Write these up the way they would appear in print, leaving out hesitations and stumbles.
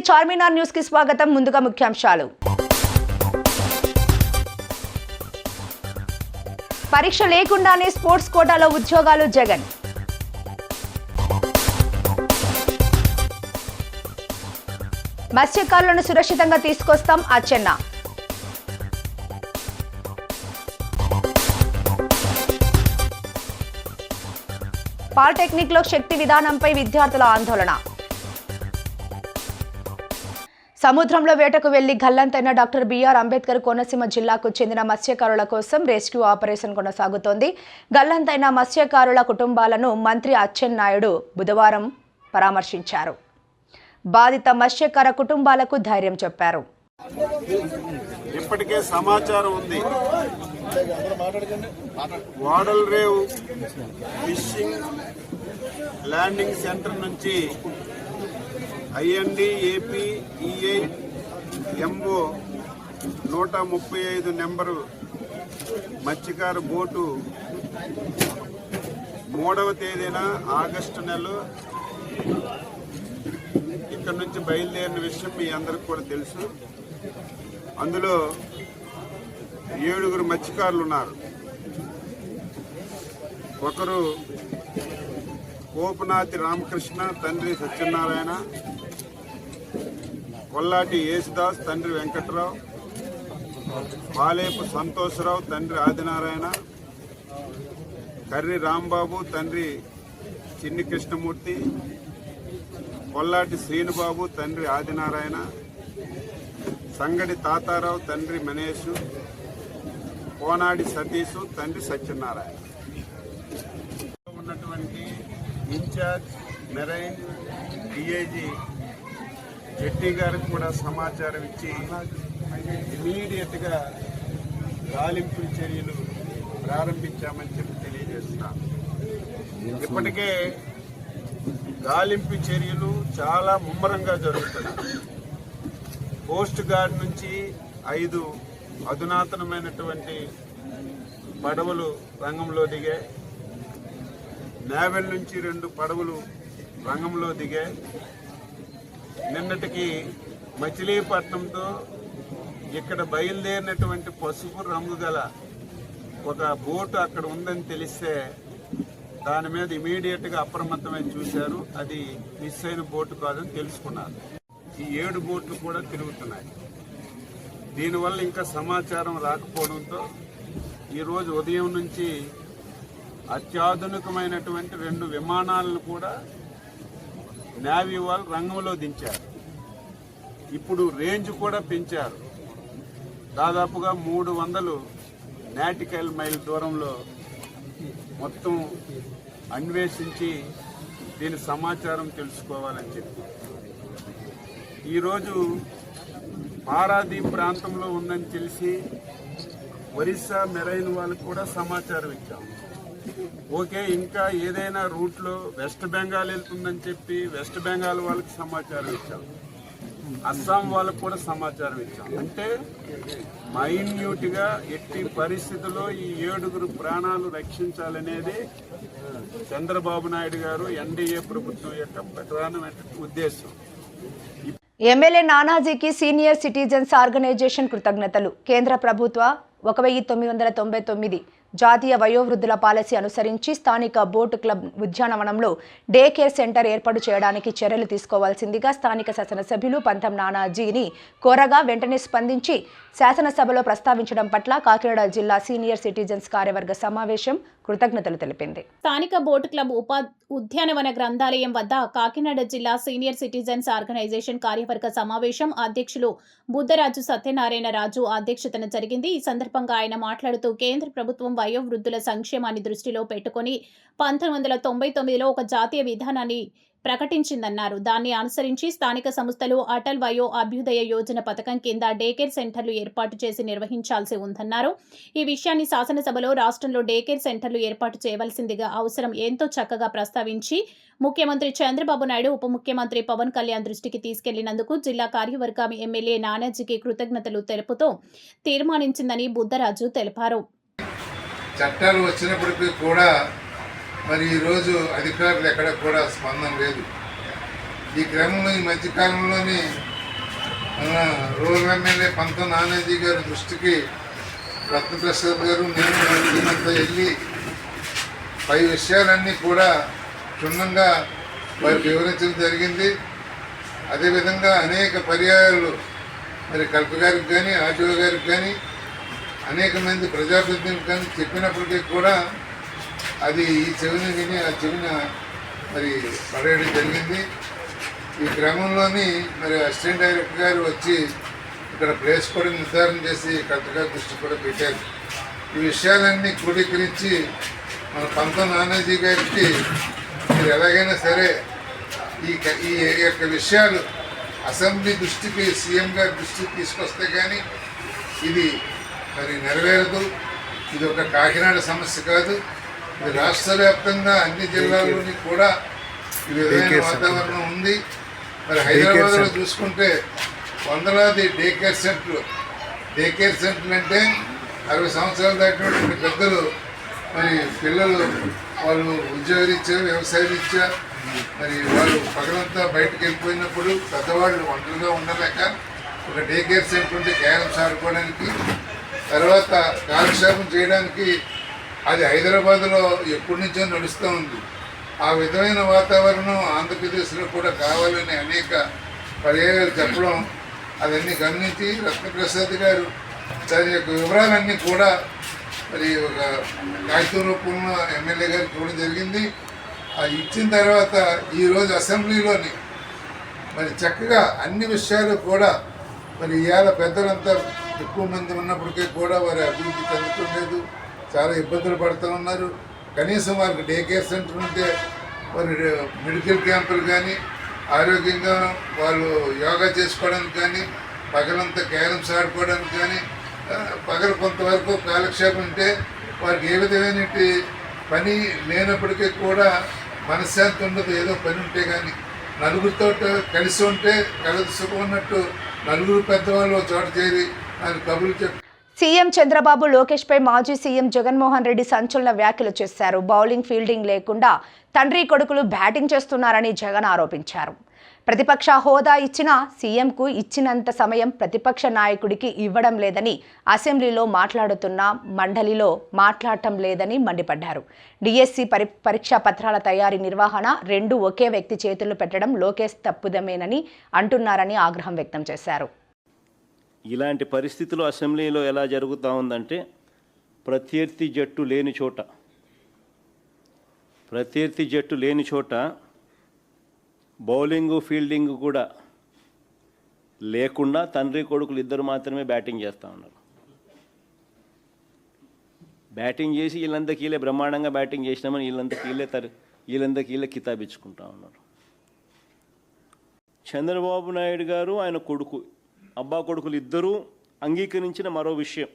Charminar news కి స్వాగతం. ముందుగా ముఖ్యాంశాలు. పరీక్ష లేకుండానే స్పోర్ట్స్ కోటాలో ఉద్యోగాలు జగన్. మత్స్యకారులను సురక్షితంగా తీసుకొస్తాం అచ్చెన్న. పాలిటెక్నిక్ లో శక్తి విధానంపై విద్యార్థుల ఆందోళన. సముద్రంలో వేటకు వెళ్లి గల్లంతైన డాక్టర్ బిఆర్ అంబేద్కర్ కోనసీమ జిల్లాకు చెందిన మత్స్యకారుల కోసం రెస్క్యూ ఆపరేషన్ కొనసాగుతోంది. గల్లంతైన మత్స్యకారుల కుటుంబాలను మంత్రి అచ్చెన్నాయుడు బుధవారం పరామర్శించారు. బాధిత మత్స్యకార కుటుంబాలకు ధైర్యం చెప్పారు. ఇప్పటికే సమాచారం ఉంది. వాడల్ రేవ్ ఫిషింగ్ ల్యాండింగ్ సెంటర్ నుంచి IND AP EI MO 135 number మత్స్యకార బోటు 3వ తేదీన ఆగస్టు నెలలో ఇక్కడ నుంచి బయలుదేరిన విషయం మీ అందరికి కూడా తెలుసు. అందులో 7 మత్స్యకారులు ఉన్నారు. ఒకరు కోపనాతి రామకృష్ణ, తండ్రి సత్యనారాయణ, కొల్లాటి యేసుదాస్, తండ్రి వెంకట్రావు, పాలేపు సంతోషరావు, తండ్రి ఆదినారాయణ, కర్రి రాంబాబు, తండ్రి చిన్ని కృష్ణమూర్తి, కొల్లాటి శ్రీనుబాబు, తండ్రి ఆదినారాయణ, సంగడి తాతారావు, తండ్రి మనేషు, కోనాడి సతీషు, తండ్రి సత్యనారాయణ. ఉన్నటువంటి ఇన్ఛార్జ్ మెరైన్ డిఐజీ జెట్టి గారికి కూడా సమాచారం ఇచ్చి ఇమీడియట్గా గాలింపు చర్యలు ప్రారంభించామని చెప్పి తెలియజేస్తున్నాం. ఇప్పటికే గాలింపు చర్యలు చాలా ముమ్మరంగా జరుగుతున్నాయి. కోస్ట్ గార్డ్ నుంచి 5 అధునాతనమైనటువంటి పడవలు రంగంలో దిగాయి. నేవల్ నుంచి 2 పడవలు రంగంలో దిగాయి. నిన్నటికి మచిలీపట్నంతో ఇక్కడ బయలుదేరినటువంటి పసుపు రంగు గల ఒక బోటు అక్కడ ఉందని తెలిస్తే దాని మీద ఇమీడియట్గా అప్రమత్తమై చూశారు. అది మిస్ అయిన బోటు కాదని తెలుసుకున్నారు. ఈ 7 బోట్లు కూడా తిరుగుతున్నాయి. దీనివల్ల ఇంకా సమాచారం రాకపోవడంతో ఈరోజు ఉదయం నుంచి అత్యాధునికమైనటువంటి 2 విమానాలను కూడా నేవీ వాళ్ళు రంగంలో దించారు. ఇప్పుడు రేంజ్ కూడా పెంచారు. దాదాపుగా 300 నాటికల్ మైల్ దూరంలో మొత్తం అన్వేషించి దీని సమాచారం తెలుసుకోవాలని చెప్పి ఈరోజు పారాదీప్ ప్రాంతంలో ఉందని తెలిసి ఒరిస్సా మెరైన్ వాళ్ళకు కూడా సమాచారం ఇచ్చాం. ఓకే, ఇంకా ఏదైనా రూట్లో వెస్ట్ బెంగాల్ వెళ్తుందని చెప్పి వెస్ట్ బెంగాల్ వాళ్ళకి సమాచారం ఇచ్చాం. అస్సాం వాళ్ళకు కూడా సమాచారం ఇచ్చాం. అంటే మైన్యూట్గా ఎట్టి పరిస్థితుల్లో ఈ 7 ప్రాణాలు రక్షించాలనేది చంద్రబాబు నాయుడు గారు ఎన్డీఏ ప్రభుత్వం యొక్క ప్రధానమైన ఉద్దేశం. ఎమ్మెల్యే నానాజీకి సీనియర్ సిటిజన్స్ ఆర్గనైజేషన్ కృతజ్ఞతలు. కేంద్ర ప్రభుత్వ 1999 జాతీయ వయోవృద్ధుల పాలసీ అనుసరించి స్థానిక బోటు క్లబ్ ఉద్యానవనంలో డే కేర్ సెంటర్ ఏర్పాటు చేయడానికి చర్యలు తీసుకోవాల్సిందిగా స్థానిక శాసనసభ్యులు పంతం నానాజీని కోరగా వెంటనే స్పందించి శాసనసభలో ప్రస్తావించడం పట్ల కాకినాడ జిల్లా సీనియర్ సిటిజన్స్ కార్యవర్గ సమావేశం కృతజ్ఞతలు తెలిపింది. స్థానిక బోటు క్లబ్ ఉద్యానవన గ్రంథాలయం వద్ద కాకినాడ జిల్లా సీనియర్ సిటిజన్స్ ఆర్గనైజేషన్ కార్యవర్గ సమావేశం అధ్యక్షులు బుద్ధరాజు సత్యనారాయణ రాజు అధ్యక్షతన జరిగింది. ఈ సందర్భంగా ఆయన మాట్లాడుతూ కేంద్ర ప్రభుత్వం వయోవృద్ధుల సంక్షేమాన్ని దృష్టిలో పెట్టుకుని 1999లో ఒక జాతీయ విధానాన్ని ప్రకటించిందన్నారు. దాన్ని అనుసరించి స్థానిక సంస్థలు అటల్ వయో అభ్యుదయ యోజన పథకం కింద డే కేర్ సెంటర్లు ఏర్పాటు చేసి నిర్వహించాల్సి ఉందన్నారు. ఈ విషయాన్ని శాసనసభలో రాష్ట్రంలో డే కేర్ సెంటర్లు ఏర్పాటు చేయవలసిందిగా అవసరం ఎంతో చక్కగా ప్రస్తావించి ముఖ్యమంత్రి చంద్రబాబు నాయుడు ఉప ముఖ్యమంత్రి పవన్ కళ్యాణ్ దృష్టికి తీసుకెళ్లినందుకు జిల్లా కార్యవర్గం ఎమ్మెల్యే నానాజీకి కృతజ్ఞతలు తెలుపుతూ తీర్మానించిందని బుద్ధరాజు తెలిపారు. చట్టాలు వచ్చినప్పటికీ కూడా మరి ఈరోజు అధికారులు ఎక్కడ కూడా స్పందన లేదు. ఈ క్రమంలో ఈ మధ్యకాలంలోని మన రూరల్ ఎమ్మెల్యే పంత నానాజీ గారి దృష్టికి రత్నప్రసాద్ గారు నేను టీమంతా వెళ్ళి పై విషయాలన్నీ కూడా క్షుణ్ణంగా వారికి వివరించడం జరిగింది. అదేవిధంగా అనేక పర్యాయాలు మరి కలెక్టర్ గారికి కానీ ఆర్టీఓ గారికి కానీ అనేక మంది ప్రజాప్రతినిధులకు కానీ చెప్పినప్పటికీ కూడా అది ఈ చెవిని విని ఆ చెవిన మరి పడేయడం జరిగింది. ఈ క్రమంలోని మరి అసిస్టెంట్ డైరెక్టర్ గారు వచ్చి ఇక్కడ ప్లేస్ కూడా నిర్ధారణ చేసి కలెక్టర్ గారి దృష్టి కూడా పెట్టారు. ఈ విషయాలన్నీ క్రోడీకరించి మన పంత నానాజీ గారికి మీరు ఎలాగైనా సరే ఈ యొక్క విషయాలు అసెంబ్లీ దృష్టికి సీఎం గారి దృష్టికి తీసుకొస్తే కానీ ఇది మరి నెరవేరదు. ఇది ఒక కాకినాడ సమస్య కాదు, ఇది రాష్ట్ర వ్యాప్తంగా అన్ని జిల్లాల్లోని కూడా ఈ విధమైన వాతావరణం ఉంది. మరి హైదరాబాద్లో చూసుకుంటే వందలాది డే కేర్ సెంటర్లు అంటే 60 సంవత్సరాలు దాటినటువంటి పెద్దలు మరి పిల్లలు వాళ్ళు ఉద్యోగరీత్యా వ్యవసాయరీత్యా మరి వాళ్ళు పగలంతా బయటకు వెళ్ళిపోయినప్పుడు పెద్దవాళ్ళు ఒంటరిగా ఉండలేక ఒక డే కేర్ సెంటర్ ఉంటే క్యారమ్స్ ఆడుకోవడానికి, తర్వాత కాలక్షేపం చేయడానికి అది హైదరాబాద్లో ఎప్పటి నుంచో నడుస్తూ ఉంది. ఆ విధమైన వాతావరణం ఆంధ్రప్రదేశ్లో కూడా కావాలని అనేక పర్యాయాలు చెప్పడం, అవన్నీ గమనించి రత్నప్రసాద్ గారు దాని యొక్క వివరాలన్నీ కూడా మరి ఒక కాగితం రూపంలో ఎమ్మెల్యే గారికి ఇవ్వడం జరిగింది. అది ఇచ్చిన తర్వాత ఈరోజు అసెంబ్లీలోని మరి చక్కగా అన్ని విషయాలు కూడా మరి ఇవాళ పెద్దలంతా ఎక్కువ మంది ఉన్నప్పటికీ కూడా వారి అభివృద్ధి చెందుతుండలేదు, చాలా ఇబ్బందులు పడుతూ ఉన్నారు. కనీసం వారికి డే కేర్ సెంటర్ ఉంటే మరి మెడికల్ క్యాంపులు కానీ ఆరోగ్యంగా వాళ్ళు యోగా చేసుకోవడానికి కానీ పగలంతా క్యారమ్స్ ఆడుకోవడానికి కానీ పగలు కొంతవరకు కాలక్షేపం ఉంటే వారికి ఏ విధమైన పని లేనప్పటికీ కూడా మనశ్శాంతి ఉండదు. ఏదో పని ఉంటే కానీ నలుగురితో కలిసి ఉంటే కలదు సుఖం ఉన్నట్టు నలుగురు పెద్దవాళ్ళు చోట చేరి ఆయన కబుర్లు చెప్పి సీఎం చంద్రబాబు లోకేష్ పై మాజీ సీఎం జగన్మోహన్ రెడ్డి సంచలన వ్యాఖ్యలు చేశారు. బౌలింగ్ ఫీల్డింగ్ లేకుండా తండ్రి కొడుకులు బ్యాటింగ్ చేస్తున్నారని జగన్ ఆరోపించారు. ప్రతిపక్ష హోదా ఇచ్చిన సీఎంకు ఇచ్చినంత సమయం ప్రతిపక్ష నాయకుడికి ఇవ్వడం లేదని, అసెంబ్లీలో మాట్లాడుతున్న మండలిలో మాట్లాడటం లేదని మండిపడ్డారు. డిఎస్సి పరీక్షా పత్రాల తయారీ నిర్వహణ రెండు ఒకే వ్యక్తి చేతుల్లో పెట్టడం లోకేష్ తప్పుదమేనని అంటున్నారని ఆగ్రహం వ్యక్తం చేశారు. ఇలాంటి పరిస్థితులు అసెంబ్లీలో ఎలా జరుగుతూ ఉందంటే ప్రత్యర్థి జట్టు లేని చోట బౌలింగు ఫీల్డింగ్ కూడా లేకుండా తండ్రి కొడుకులు ఇద్దరు మాత్రమే బ్యాటింగ్ చేస్తూ ఉన్నారు. బ్యాటింగ్ చేసి వీళ్ళందరికీలే బ్రహ్మాండంగా బ్యాటింగ్ చేసినామని వీళ్ళందరికీలే కితాబిచ్చుకుంటా ఉన్నారు. చంద్రబాబు నాయుడు గారు ఆయన కొడుకు అబ్బా కొడుకులు ఇద్దరూ అంగీకరించిన మరో విషయం,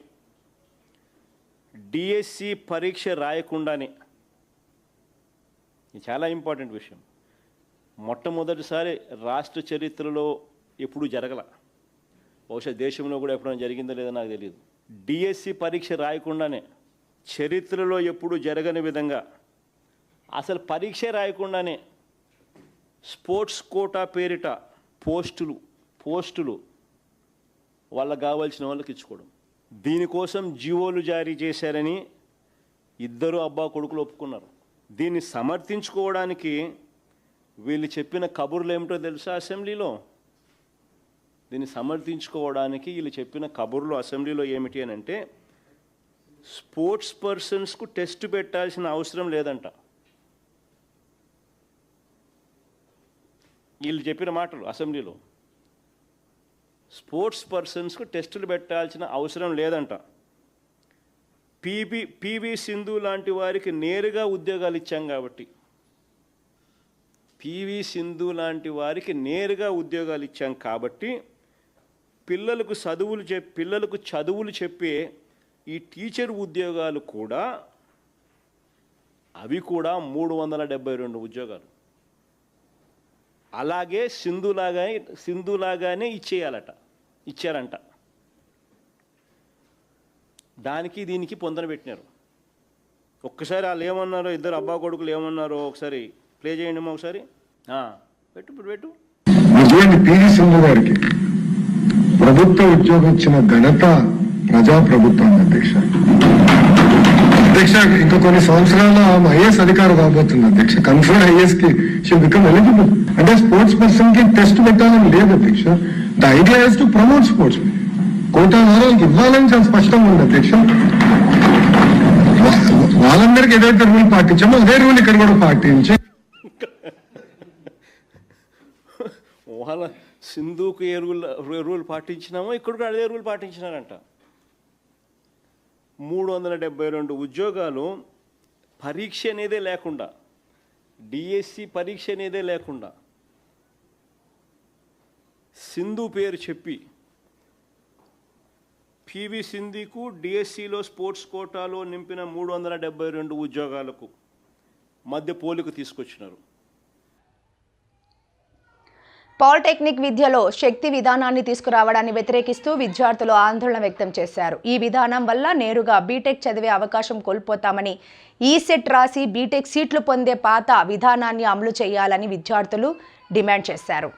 డిఎస్సి పరీక్ష రాయకుండానే, ఇది చాలా ఇంపార్టెంట్ విషయం, మొట్టమొదటిసారి రాష్ట్ర చరిత్రలో ఎప్పుడూ జరగల, బహుశా దేశంలో కూడా ఎప్పుడైనా జరిగిందో లేదో నాకు తెలియదు. డిఎస్సి పరీక్ష రాయకుండానే చరిత్రలో ఎప్పుడూ జరగని విధంగా అసలు పరీక్ష రాయకుండానే స్పోర్ట్స్ కోటా పేరిట పోస్టులు వాళ్ళకు కావాల్సిన వాళ్ళకి ఇచ్చుకోవడం, దీనికోసం జీవోలు జారీ చేశారని ఇద్దరు అబ్బా కొడుకులు ఒప్పుకున్నారు. దీన్ని సమర్థించుకోవడానికి వీళ్ళు చెప్పిన కబుర్లు ఏమిటో తెలుసా అసెంబ్లీలో? దీన్ని సమర్థించుకోవడానికి వీళ్ళు చెప్పిన కబుర్లు అసెంబ్లీలో ఏమిటి అని అంటే, స్పోర్ట్స్ పర్సన్స్కు టెస్ట్ పెట్టాల్సిన అవసరం లేదంట. వీళ్ళు చెప్పిన మాటలు అసెంబ్లీలో, స్పోర్ట్స్ పర్సన్స్కు టెస్టులు పెట్టాల్సిన అవసరం లేదంట. పివి సింధు లాంటి వారికి నేరుగా ఉద్యోగాలు ఇచ్చాం కాబట్టి, పిల్లలకు చదువులు చెప్పే ఈ టీచర్ ఉద్యోగాలు కూడా అవి కూడా 372 ఉద్యోగాలు అలాగే సింధులాగానే ఇచ్చారంట. దానికి దీనికి పొందన పెట్టినారు. ఒక్కసారి వాళ్ళు ఏమన్నారో, ఇద్దరు అబ్బా కొడుకులు ఏమన్నారో ఒకసారి ప్లే చేయండి అమ్మా ఒకసారి. పెట్టు పివి సింధు గారికి ప్రభుత్వ ఉద్యోగం ఇచ్చిన ఘనత ప్రజాప్రభుత్వం అధ్యక్ష. అధ్యక్ష ఇంకా కొన్ని సంవత్సరాల ఐఏఎస్ అధికారి కాబోతుంది అధ్యక్ష. కన్ఫర్డ్ ఐఏఎస్ కి షీ బికమ్ ఎలిజిబుల్. అంటే స్పోర్ట్స్ పర్సన్ కి టెస్ట్ పెట్టాలని లేదు అధ్యక్ష. The idea is to promote sports. Quota వాళ్ళకి ఇవ్వాలని చాలా స్పష్టంగా ఉంది అధ్యక్ష. వాళ్ళందరికీ ఏదైతే రూల్ పాటించామో అదే రూల్ ఇక్కడ కూడా పాటించి వాళ్ళ సింధుకు ఏ రూల్ పాటించినామో ఇక్కడ కూడా అదే రూల్ పాటించినారంట. 372 ఉద్యోగాలు పరీక్ష అనేదే లేకుండా, డిఎస్సి పరీక్ష అనేదే లేకుండా సింధు పేరు చెప్పి పివి సింధుకు డిఎస్సిలో స్పోర్ట్స్ కోటాలో నింపిన 372 ఉద్యోగాలకు మధ్య పోలిక తీసుకొచ్చినారు. పాలిటెక్నిక్ విద్యలో శక్తి విధానాన్ని తీసుకురావడాన్ని వ్యతిరేకిస్తూ విద్యార్థులు ఆందోళన వ్యక్తం చేశారు. ఈ విధానం వల్ల నేరుగా బీటెక్ చదివే అవకాశం కోల్పోతామని, ఈసెట్ రాసి బీటెక్ సీట్లు పొందే పాత విధానాన్ని అమలు చేయాలని విద్యార్థులు డిమాండ్ చేశారు.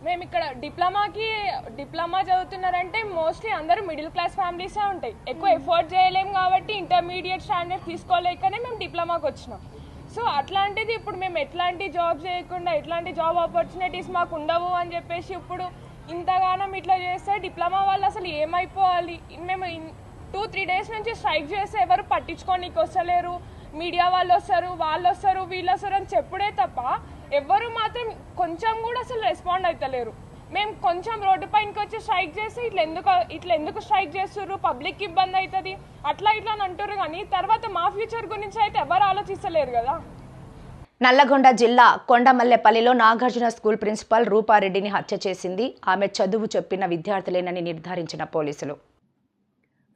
మేము ఇక్కడ డిప్లొమా చదువుతున్నారంటే మోస్ట్లీ అందరూ మిడిల్ క్లాస్ ఫ్యామిలీసే ఉంటాయి. ఎక్కువ ఎఫోర్డ్ చేయలేము కాబట్టి ఇంటర్మీడియట్ స్టాండర్డ్ తీసుకోలేకనే మేము డిప్లొమాకి వచ్చినాం. సో అట్లాంటిది ఇప్పుడు మేము ఎట్లాంటి జాబ్ చేయకుండా ఎట్లాంటి జాబ్ ఆపర్చునిటీస్ మాకు ఉండవు అని చెప్పేసి ఇప్పుడు ఇంతగానం ఇట్లా చేస్తే డిప్లొమా వాళ్ళు అసలు ఏమైపోవాలి. మేము 2-3 డేస్ నుంచి స్ట్రైక్ చేస్తే ఎవరు పట్టించుకోనికి వస్తలేరు. మీడియా వాళ్ళు వస్తారు, వీళ్ళు వస్తారు అని చెప్పుడే తప్ప ఎవ్వరు మాత్రం కొంచెం కూడా అసలు రెస్పాండ్ అవుతలేరు. మేము కొంచెం రోడ్డు పైనకి వచ్చి స్ట్రైక్ చేసి ఇట్లా ఎందుకు స్ట్రైక్ చేస్తుర్రు, పబ్లిక్ ఇబ్బంది అవుతుంది అట్లా అని అంటారు. కానీ తర్వాత మా ఫ్యూచర్ గురించి అయితే ఎవరు ఆలోచిస్తలేరు కదా. నల్లగొండ జిల్లా కొండమల్లెపల్లిలో నాగార్జున స్కూల్ ప్రిన్సిపల్ రూపారెడ్డిని హత్య చేసింది ఆమె చదువు చెప్పిన విద్యార్థులేనని నిర్ధారించిన పోలీసులు.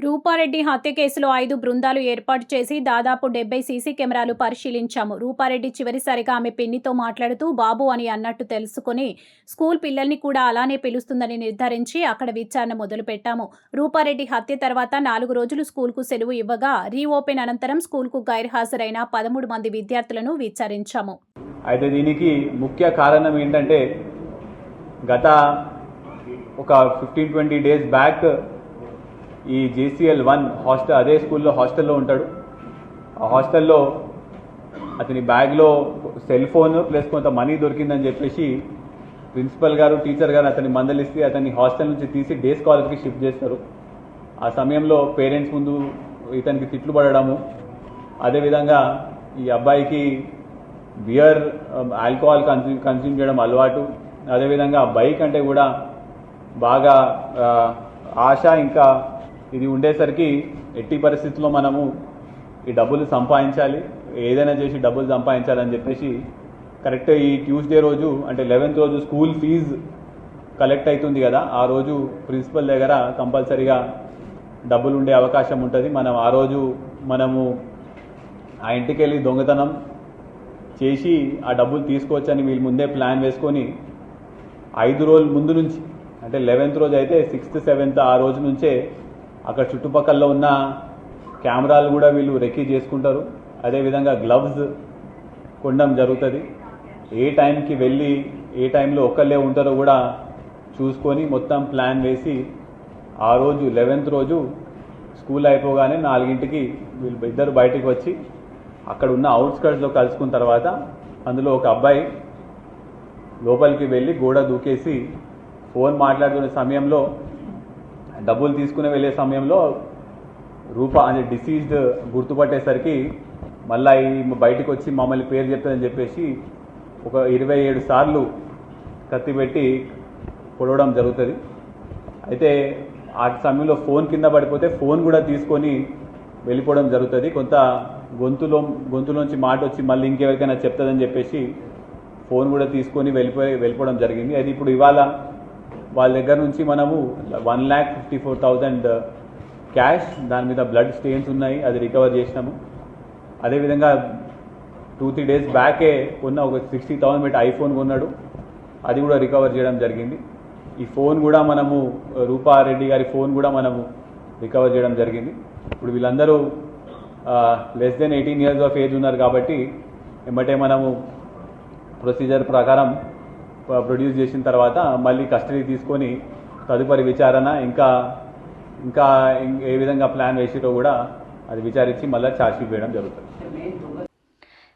రూపారెడ్డి హత్య కేసులో 5 బృందాలు ఏర్పాటు చేసి దాదాపు 70 సీసీ కెమెరాలు పరిశీలించాము. రూపారెడ్డి చివరిసారిగా ఆమె పిన్నితో మాట్లాడుతూ బాబు అని అన్నట్టు తెలుసుకుని స్కూల్ పిల్లల్ని కూడా అలానే పిలుస్తుందని నిర్ధారించి అక్కడ విచారణ మొదలుపెట్టాము. రూపారెడ్డి హత్య తర్వాత 4 రోజులు స్కూల్కు సెలవు ఇవ్వగా రీఓపెన్ అనంతరం స్కూల్కు గైర్హాజరైన 13 మంది విద్యార్థులను విచారించాము. అయితే దీనికి ముఖ్య కారణం ఏంటంటే గత ఒక 15-20 డేస్ బ్యాక్ ఈ JCL1 హాస్టల్, అదే స్కూల్లో హాస్టల్లో ఉంటాడు. ఆ హాస్టల్లో అతని బ్యాగ్లో సెల్ ఫోన్ ప్లస్ కొంత మనీ దొరికిందని చెప్పేసి ప్రిన్సిపల్ గారు టీచర్ గారు అతన్ని మందలిస్తే అతన్ని హాస్టల్ నుంచి తీసి డే స్కాలర్కి షిఫ్ట్ చేస్తారు. ఆ సమయంలో పేరెంట్స్ ముందు ఇతనికి తిట్లు పడడము, అదేవిధంగా ఈ అబ్బాయికి బియర్, ఆల్కహాల్ కన్స్యూమ్ చేయడం అలవాటు, అదేవిధంగా బైక్ అంటే కూడా బాగా ఆశ. ఇంకా ఇది ఉండేసరికి ఎట్టి పరిస్థితుల్లో మనము ఈ డబ్బులు సంపాదించాలి, ఏదైనా చేసి డబ్బులు సంపాదించాలని చెప్పేసి కరెక్ట్ ఈ ట్యూస్డే రోజు అంటే 11th రోజు స్కూల్ ఫీజు కలెక్ట్ అవుతుంది కదా, ఆ రోజు ప్రిన్సిపల్ దగ్గర కంపల్సరీగా డబ్బులు ఉండే అవకాశం ఉంటుంది. ఆ రోజు మనము ఆ ఇంటికి వెళ్ళి దొంగతనం చేసి ఆ డబ్బులు తీసుకోవచ్చని వీళ్ళు ముందే ప్లాన్ వేసుకొని 5 రోజుల ముందు నుంచి అంటే 11th రోజు అయితే 6th 7th ఆ రోజు నుంచే అక్కడ చుట్టుపక్కల ఉన్న కెమెరాలు కూడా వీళ్ళు రెక్కీ చేసుకుంటారు. అదేవిధంగా గ్లవ్స్ కొనడం జరుగుతుంది. ఏ టైంకి వెళ్ళి ఏ టైంలో ఒక్కళ్ళే ఉంటారో కూడా చూసుకొని మొత్తం ప్లాన్ వేసి ఆ రోజు 11th రోజు స్కూల్ అయిపోగానే 4ంటికి వీళ్ళు ఇద్దరు బయటికి వచ్చి అక్కడ ఉన్న అవుట్స్కట్స్లో కలుసుకున్న తర్వాత అందులో ఒక అబ్బాయి లోపలికి వెళ్ళి గోడ దూకేసి ఫోన్ మాట్లాడుకునే సమయంలో, డబ్బులు తీసుకుని వెళ్ళే సమయంలో రూపా అనే డిసీజ్డ్ గుర్తుపట్టేసరికి మళ్ళీ బయటకు వచ్చి మమ్మల్ని పేరు చెప్తుందని చెప్పేసి ఒక 27 సార్లు కత్తి పెట్టి పొడవడం జరుగుతుంది. అయితే ఆ సమయంలో ఫోన్ కింద పడిపోతే ఫోన్ కూడా తీసుకొని వెళ్ళిపోవడం జరుగుతుంది. కొంత గొంతులోంచి మాట వచ్చి మళ్ళీ ఇంకెవరికైనా చెప్తుందని చెప్పేసి ఫోన్ కూడా తీసుకొని వెళ్ళిపోవడం జరిగింది. అది ఇప్పుడు ఇవాళ వాళ్ళ దగ్గర నుంచి మనము 1,54,000 క్యాష్, దాని మీద బ్లడ్ స్టెయిన్స్ ఉన్నాయి, అది రికవర్ చేసినాము. అదేవిధంగా 2-3 డేస్ బ్యాకే ఉన్న ఒక 60,000 పెట్టి ఐఫోన్ కొన్నాడు, అది కూడా రికవర్ చేయడం జరిగింది. ఈ ఫోన్ కూడా మనము రూపారెడ్డి గారి ఫోన్ కూడా మనము రికవర్ చేయడం జరిగింది. ఇప్పుడు వీళ్ళందరూ less than 18 years of age ఉన్నారు కాబట్టి ఎమ్మటే మనము ప్రొసీజర్ ప్రకారం ప్రొడ్యూస్ చేసిన తర్వాత మళ్ళీ కస్టడీ తీసుకొని తదుపరి విచారణ ఇంకా ఏ విధంగా ప్లాన్ వేసిరో కూడా అది విచారించి మళ్ళీ ఛార్జ్షీట్ వేయడం జరుగుతుంది.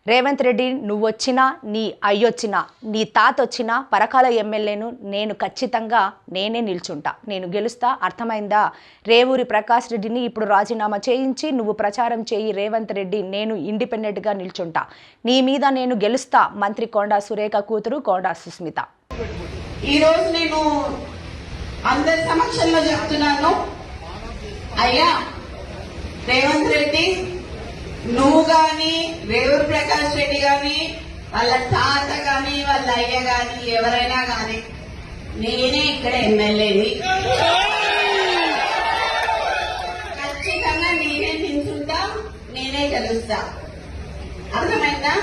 రేవంత్ రెడ్డి నువ్వొచ్చినా నీ అయ్యొచ్చినా నీ తాతొచ్చినా పరకాల ఎమ్మెల్యేను నేను ఖచ్చితంగా నేనే నిల్చుంటా, నేను గెలుస్తా, అర్థమైందా? రేవూరి ప్రకాష్ రెడ్డిని ఇప్పుడు రాజీనామా చేయించి నువ్వు ప్రచారం చేయి రేవంత్ రెడ్డి, నేను ఇండిపెండెంట్గా నిల్చుంటా, నీ మీద నేను గెలుస్తా. మంత్రి కొండా సురేఖ కూతురు కొండా సుస్మిత. ఈరోజు నేను అందరి సమక్షంలో చెప్తున్నాను, అయ్యా రేవంత్ రెడ్డి, నువ్వు గాని రేవూరి ప్రకాష్ రెడ్డి గాని వాళ్ళ తాత గాని వాళ్ళ అయ్య గాని ఎవరైనా గాని నేనే ఇక్కడ ఎమ్మెల్యేని, ఖచ్చితంగా నేనే నిల్చుంటా, నేనే గెలుస్తా. అర్థమైందా?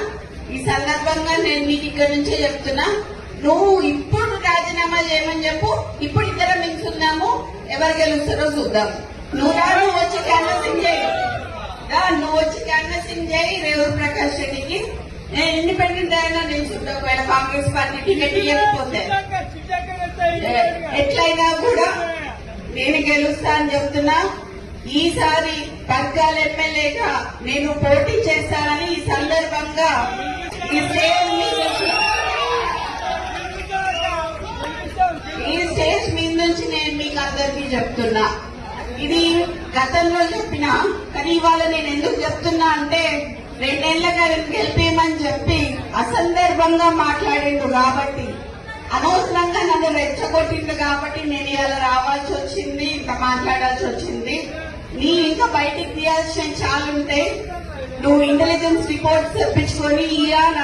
ఈ సందర్భంగా నేను మీకు ఇక్కడ నుంచే చెప్తున్నా, నువ్వు ఇప్పుడు రాజీనామా చేయమని చెప్పు, ఇప్పుడు ఇద్దరం నిల్చుందాము, ఎవరు గెలుస్తారో చూద్దాం. నువ్వు వచ్చి క్యాన్వసింగ్ చేయి, నువ్వు వచ్చి క్యాన్వసింగ్ చేయి రేవూరి ప్రకాష్ రెడ్డికి. నేను ఇండిపెండెంట్ అయినా నిల్చుంటా, ఒకవేళ కాంగ్రెస్ పార్టీ టికెట్ ఇవ్వకపోతే ఎట్లయినా కూడా నేను గెలుస్తా అని చెప్తున్నా. ఈసారి పర్కాల ఎమ్మెల్యేగా నేను పోటీ చేస్తానని ఈ సందర్భంగా ఈ స్టేజ్ మీద నుంచి నేను మీకు అందరికీ చెప్తున్నా. ఇది గతంలో చెప్పినా, కానీ ఇవాళ నేను ఎందుకు చెప్తున్నా అంటే 2 ఏళ్లుగా గెలిపేయమని చెప్పి అసందర్భంగా మాట్లాడిండు కాబట్టి, అనవసరంగా నన్ను రెచ్చగొట్టిండు కాబట్టి నేను ఇవాళ రావాల్సి వచ్చింది, ఇంకా మాట్లాడాల్సి వచ్చింది. నీ ఇంకా బయటికి తీయాల్సిన చాలా ఉంటాయి. నువ్వు ఇంటెలిజెన్స్ రిపోర్ట్స్ తెప్పించుకొని ఇవాళ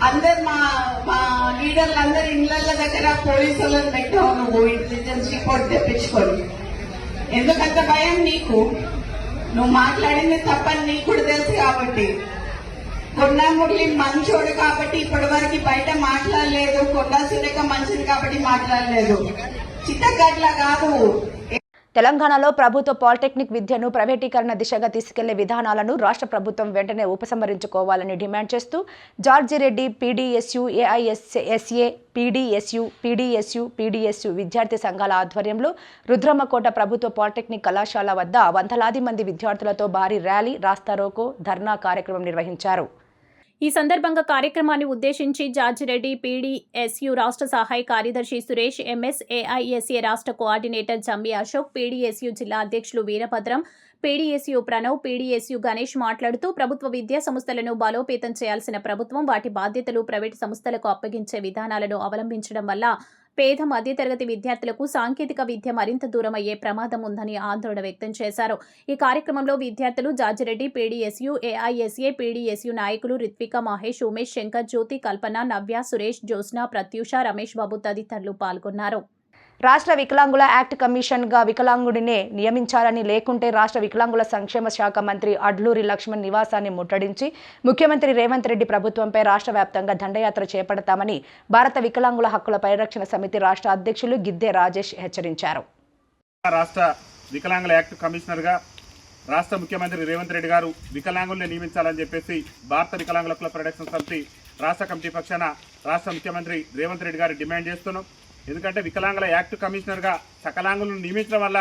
అందరు మా లీడర్లు అందరు ఇళ్ల దగ్గర పోలీసు వాళ్ళని పెట్టావు, నువ్వు ఇంటెలిజెన్స్ రిపోర్ట్ తెప్పించుకొని. ఎందుకంత భయం నీకు? నువ్వు మాట్లాడింది తప్పని నీకు కూడా తెలుసు కాబట్టి. కొండా మురళి మంచోడు కాబట్టి ఇప్పటి వరకు బయట మాట్లాడలేదు, కొండా సురేఖ మంచిది కాబట్టి మాట్లాడలేదు. చిత్తగడ్ల కాదు. తెలంగాణలో ప్రభుత్వ పాలిటెక్నిక్ విద్యను ప్రైవేటీకరణ దిశగా తీసుకెళ్లే విధానాలను రాష్ట్ర ప్రభుత్వం వెంటనే ఉపసంహరించుకోవాలని డిమాండ్ చేస్తూ జార్జిరెడ్డి పీడీఎస్యూ, ఏఐఎస్ఏ, పీడీఎస్యూ విద్యార్థి సంఘాల ఆధ్వర్యంలో రుద్రమ్మకోట ప్రభుత్వ పాలిటెక్నిక్ కళాశాల వద్ద వందలాది మంది విద్యార్థులతో భారీ ర్యాలీ, రాస్తారోకో, ధర్నా కార్యక్రమం నిర్వహించారు. ఈ సందర్భంగా కార్యక్రమాన్ని ఉద్దేశించి జార్జిరెడ్డి పీడీఎస్యూ రాష్ట్ర సహాయ కార్యదర్శి సురేష్, ఎంఎస్, ఏఐఎస్ఏ రాష్ట్ర కోఆర్డినేటర్ జంబి అశోక్, పీడీఎస్యూ జిల్లా అధ్యక్షులు వీరభద్రం, పీడీఎస్యూ ప్రణవ్, పీడీఎస్యూ గణేష్ మాట్లాడుతూ ప్రభుత్వ విద్యా సంస్థలను బలోపేతం చేయాల్సిన ప్రభుత్వం వాటి బాధ్యతలు ప్రైవేటు సంస్థలకు అప్పగించే విధానాలను అవలంబించడం వల్ల పేద మధ్యతరగతి విద్యార్థులకు సాంకేతిక విద్య మరింత దూరం అయ్యే ప్రమాదం ఉందని ఆందోళన వ్యక్తం చేశారు. ఈ కార్యక్రమంలో విద్యార్థులు, జార్జిరెడ్డి పీడీఎస్యూ, ఏఐఎస్ఏ, పీడీఎస్యూ నాయకులు రిత్విక, మహేష్, ఉమేష్, శంకర్, జ్యోతి, కల్పన, నవ్య, సురేష్, జ్యోత్స్న, ప్రత్యూష, రమేష్ బాబు తదితరులు పాల్గొన్నారు. రాష్ట్ర వికలాంగుల యాక్ట్ కమిషన్గా వికలాంగుడినే నియమించాలని, లేకుంటే రాష్ట్ర వికలాంగుల సంక్షేమ శాఖ మంత్రి అడ్లూరి లక్ష్మణ్ నివాసాన్ని ముట్టడించి ముఖ్యమంత్రి రేవంత్ రెడ్డి ప్రభుత్వంపై రాష్ట్ర వ్యాప్తంగా దండయాత్ర చేపడతామని భారత వికలాంగుల హక్కుల పరిరక్షణ సమితి రాష్ట్ర అధ్యక్షులు గిద్దె రాజేష్ హెచ్చరించారు. రాష్ట్ర వికలాంగుల యాక్ట్ కమిషనర్గా రాష్ట్ర ముఖ్యమంత్రి రేవంత్ రెడ్డి గారు వికలాంగుల్ని నియమించాలని చెప్పేసి భారత వికలాంగుల హక్కుల పరిరక్షణ సమితి రాష్ట్ర కమిటీ పక్షాన రాష్ట్ర ముఖ్యమంత్రి రేవంత్ రెడ్డి గారు డిమాండ్ చేస్తున్నాం. ఎందుకంటే వికలాంగుల యాక్ట్ కమిషనర్గా సకలాంగులను నియమించడం వల్ల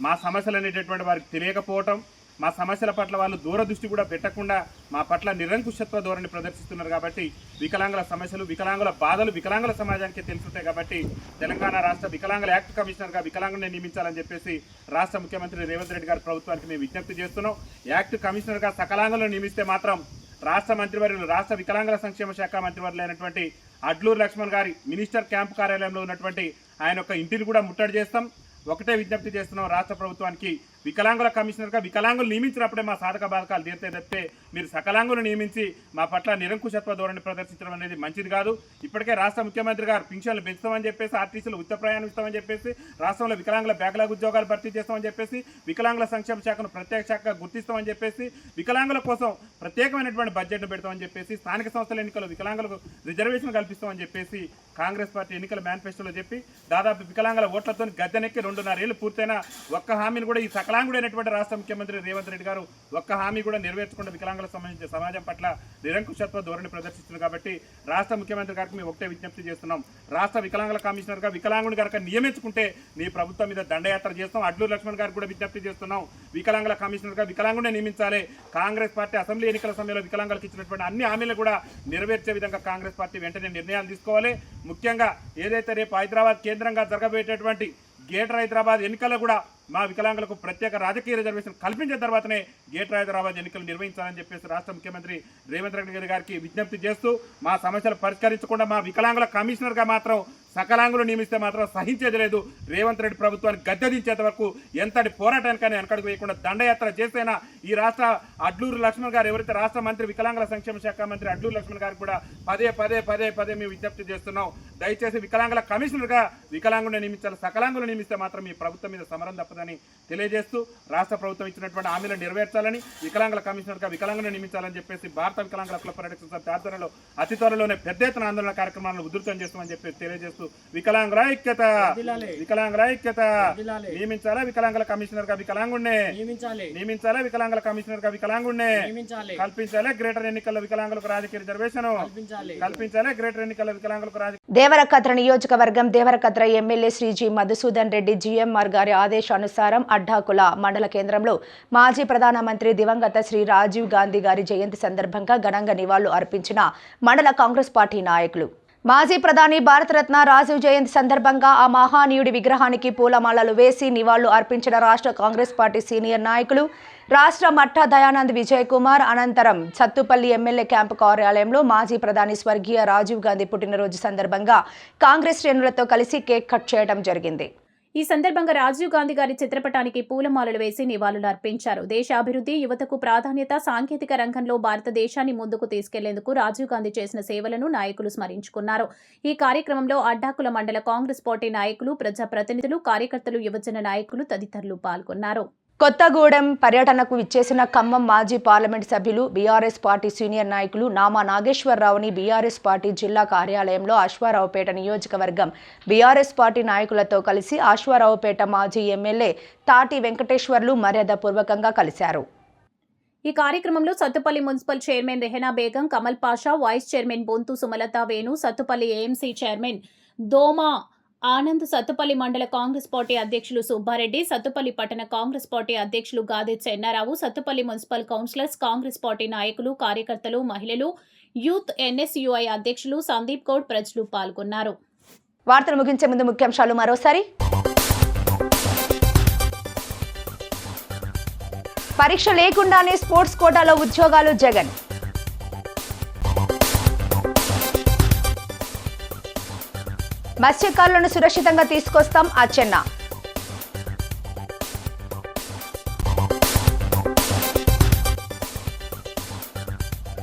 మా సమస్యలు అనేటటువంటి వారికి తెలియకపోవటం, మా సమస్యల పట్ల వాళ్ళు దూరదృష్టి కూడా పెట్టకుండా మా పట్ల నిరంకుశత్వ ధోరణి ప్రదర్శిస్తున్నారు. కాబట్టి వికలాంగుల సమస్యలు, వికలాంగుల బాధలు వికలాంగుల సమాజానికి తెలుసుంటాయి. కాబట్టి తెలంగాణ రాష్ట్ర వికలాంగుల యాక్ట్ కమిషనర్గా వికలాంగుల్ని నియమించాలని చెప్పేసి రాష్ట్ర ముఖ్యమంత్రి రేవంత్ రెడ్డి గారి ప్రభుత్వానికి మేము విజ్ఞప్తి చేస్తున్నాం. యాక్ట్ కమిషనర్గా సకలాంగులను నియమిస్తే మాత్రం రాష్ట్ర మంత్రివర్యులు, రాష్ట్ర వికలాంగుల సంక్షేమ శాఖ మంత్రివర్యులు అయినటువంటి అడ్లూరి లక్ష్మణ్ గారి మినిస్టర్ క్యాంప్ కార్యాలయంలో ఉన్నటువంటి ఆయన యొక్క ఇంటిని కూడా ముట్టడి చేస్తాం. ఒకటే విజ్ఞప్తి చేస్తున్నాం రాష్ట్ర ప్రభుత్వానికి, వికలాంగుల కమిషనర్గా వికలాంగులు నియమించినప్పుడే మా సాధక బాధకాలు తీరుతాయి తప్పితే మీరు సకలాంగులు నియమించి మా పట్ల నిరంకుశత్వ ధోరణి ప్రదర్శించడం అనేది మంచిది కాదు. ఇప్పటికే రాష్ట్ర ముఖ్యమంత్రి గారు పింఛన్లు పెంచుతామని చెప్పేసి, ఆర్టీసీలు ఉచిత ప్రయాణం ఇస్తామని చెప్పేసి, రాష్ట్రంలో వికలాంగుల బ్యాక్లాగ్ ఉద్యోగాలు భర్తీ చేస్తామని చెప్పేసి, వికలాంగుల సంక్షేమ శాఖను ప్రత్యేక శాఖగా గుర్తిస్తామని చెప్పేసి, వికలాంగుల కోసం ప్రత్యేకమైనటువంటి బడ్జెట్ను పెడతామని చెప్పేసి, స్థానిక సంస్థల ఎన్నికలు వికలాంగులకు రిజర్వేషన్ కల్పిస్తామని చెప్పేసి కాంగ్రెస్ పార్టీ ఎన్నికల మేనిఫెస్టోలో చెప్పి దాదాపు వికలాంగుల ఓట్లతో గద్దెనెక్కి 2.5 ఏళ్ళు పూర్తయినా ఒక్క హామీని కూడా ఈ సకలాంగుడైనటువంటి రాష్ట్ర ముఖ్యమంత్రి రేవంత్ రెడ్డి గారు ఒక్క హామీ కూడా నెరవేర్చకుండా వికలాంగులకు సంబంధించిన సమాజం పట్ల నిరంకుశత్వ ధోరణి ప్రదర్శిస్తుంది. కాబట్టి రాష్ట్ర ముఖ్యమంత్రి గారికి మేము ఒకటే విజ్ఞప్తి చేస్తున్నాం. రాష్ట్ర వికలాంగుల కమిషనర్గా వికలాంగుని కనుక నియమించుకుంటే నీ ప్రభుత్వం మీద దండయాత్ర చేస్తాం. అడ్లూరు లక్ష్మణ్ గారికి కూడా విజ్ఞప్తి చేస్తున్నాం. వికలాంగుల కమిషనర్గా వికలాంగునే నియమించాలి. కాంగ్రెస్ పార్టీ అసెంబ్లీ ఎన్నికల సమయంలో వికలాంగులకు ఇచ్చినటువంటి అన్ని హామీలు కూడా నెరవేర్చే విధంగా కాంగ్రెస్ పార్టీ వెంటనే నిర్ణయాలు తీసుకోవాలి. ముఖ్యంగా ఏదైతే రేపు హైదరాబాద్ కేంద్రంగా జరగబోయేటటువంటి గ్రేటర్ హైదరాబాద్ ఎన్నికల్లో కూడా మా వికలాంగులకు ప్రత్యేక రాజకీయ రిజర్వేషన్ కల్పించిన తర్వాతనే గ్రేటర్ హైదరాబాద్ ఎన్నికలు నిర్వహించాలని చెప్పేసి రాష్ట్ర ముఖ్యమంత్రి రేవంత్ రెడ్డి గారికి విజ్ఞప్తి చేస్తూ మా సమస్యలు పరిష్కరించకుండా మా వికలాంగుల కమిషనర్గా మాత్రం సకలాంగులు నియమిస్తే మాత్రం సహించేది లేదు. రేవంత్ రెడ్డి ప్రభుత్వాన్ని గద్దెదించేంత వరకు ఎంతటి పోరాటానికైనా వెనకడుగు వేయకుండా దండయాత్ర చేస్తేనా ఈ రాష్ట్ర అడ్లూరు లక్ష్మణ్ గారు ఎవరైతే రాష్ట్ర మంత్రి వికలాంగుల సంక్షేమ శాఖ మంత్రి అడ్లూరు లక్ష్మణ్ గారికి కూడా పదే మేము విజ్ఞప్తి చేస్తున్నాం. దయచేసి వికలాంగుల కమిషనర్గా వికలాంగుని నియమించాలి. సకలాంగులు నియమిస్తే మాత్రం ఈ ప్రభుత్వం మీద సమరం తప్పదని తెలియజేస్తూ రాష్ట్ర ప్రభుత్వం ఇచ్చినటువంటి హామీలను నెరవేర్చాలని వికలాంగుల కమిషనర్గా వికలాంగుని నియమించాలని చెప్పేసి భారత వికలాంగుల హక్కుల పరిరక్షణ సమితి ఆధ్వర్యంలో అతి త్వరలోనే పెద్ద ఎత్తున ఆందోళన కార్యక్రమాలను ఉధృతం చేస్తామని చెప్పేసి తెలియజేస్తూ వికలాంగుల ఐక్యత నియమించాలా వికలాంగుల కమిషనర్ గా వికలాంగుణ్ణే నియమించాలా వికలాంగుల కమిషనర్ గా వికలాంగుణ్ణే కల్పించాలి. గ్రేటర్ ఎన్నికల్లో వికలాంగులకు రాజకీయ రిజర్వేషన్ కల్పించాలి. గ్రేటర్ ఎన్నికల్లో వికలాంగులకు దేవరకద్ర నియోజకవర్గం Devarakadra MLA Shri G Madhusudan Reddy GMR గారి ఆదేశానుసారం అడ్డాకుల మండల కేంద్రంలో మాజీ ప్రధానమంత్రి దివంగత శ్రీ రాజీవ్ గాంధీ గారి జయంతి సందర్భంగా ఘనంగా నివాళులు అర్పించిన మండల కాంగ్రెస్ పార్టీ నాయకులు. మాజీ ప్రధాని భారతరత్న రాజీవ్ జయంతి సందర్భంగా ఆ మహానీయుడి విగ్రహానికి పూలమాలలు వేసి నివాళులు అర్పించిన రాష్ట్ర కాంగ్రెస్ పార్టీ సీనియర్ నాయకులు రాష్ట్ర మట్టా దయానంద్ విజయ్ కుమార్. అనంతరం సత్తుపల్లి ఎమ్మెల్యే క్యాంపు కార్యాలయంలో మాజీ ప్రధాని స్వర్గీయ రాజీవ్ గాంధీ పుట్టినరోజు సందర్భంగా కాంగ్రెస్ శ్రేణులతో కలిసి కేక్ కట్ చేయడం జరిగింది. ఈ సందర్భంగా రాజీవ్ గాంధీ గారి చిత్రపటానికి పూలమాలలు వేసి నివాళులు అర్పించారు. దేశాభివృద్ధి, యువతకు ప్రాధాన్యత, సాంకేతిక రంగంలో భారతదేశాన్ని ముందుకు తీసుకెళ్లేందుకు రాజీవ్ గాంధీ చేసిన సేవలను నాయకులు స్మరించుకున్నారు. ఈ కార్యక్రమంలో అడ్డాకుల మండల కాంగ్రెస్ పార్టీ నాయకులు, ప్రజాప్రతినిధులు, కార్యకర్తలు, యువజన నాయకులు తదితరులు పాల్గొన్నారు. కొత్తగూడెం పర్యటనకు విచ్చేసిన ఖమ్మం మాజీ పార్లమెంట్ సభ్యులు బీఆర్ఎస్ పార్టీ సీనియర్ నాయకులు నామా నాగేశ్వరరావుని బీఆర్ఎస్ పార్టీ జిల్లా కార్యాలయంలో అశ్వారావుపేట నియోజకవర్గం బీఆర్ఎస్ పార్టీ నాయకులతో కలిసి అశ్వారావుపేట మాజీ ఎమ్మెల్యే తాటి వెంకటేశ్వర్లు మర్యాదపూర్వకంగా కలిశారు. ఈ కార్యక్రమంలో Sathupalli municipal chairman Rehana Begum, Kamal Pasha, vice chairman Bonthu Sumalatha Venu, Sathupalli AMC chairman Doma Anand, Sathupalli మండల కాంగ్రెస్ పార్టీ అధ్యక్షులు సుబ్బారెడ్డి, సత్తుపల్లి పట్టణ కాంగ్రెస్ పార్టీ అధ్యక్షులు Gade Chenna Rao, Sathupalli municipal counsellors, Congress party నాయకులు, కార్యకర్తలు, మహిళలు, యూత్ ఎన్ఎస్యుఐ అధ్యక్షులు సందీప్ గౌడ్, ప్రజలు పాల్గొన్నారు. వార్తలు ముగించే ముందు ముఖ్యాంశాలు మరోసారి. పరీక్ష లేకుండానే స్పోర్ట్స్ కోటాలో ఉద్యోగాలు జగన్. మత్స్యకారులను సురక్షితంగా తీసుకొస్తాం అచ్చెన్న.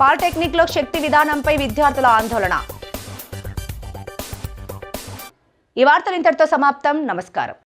పాలిటెక్నిక్ లో శక్తి విధానంపై విద్యార్థుల ఆందోళన. ఈ వార్తలు ఇంతటితో సమాప్తం. నమస్కారం.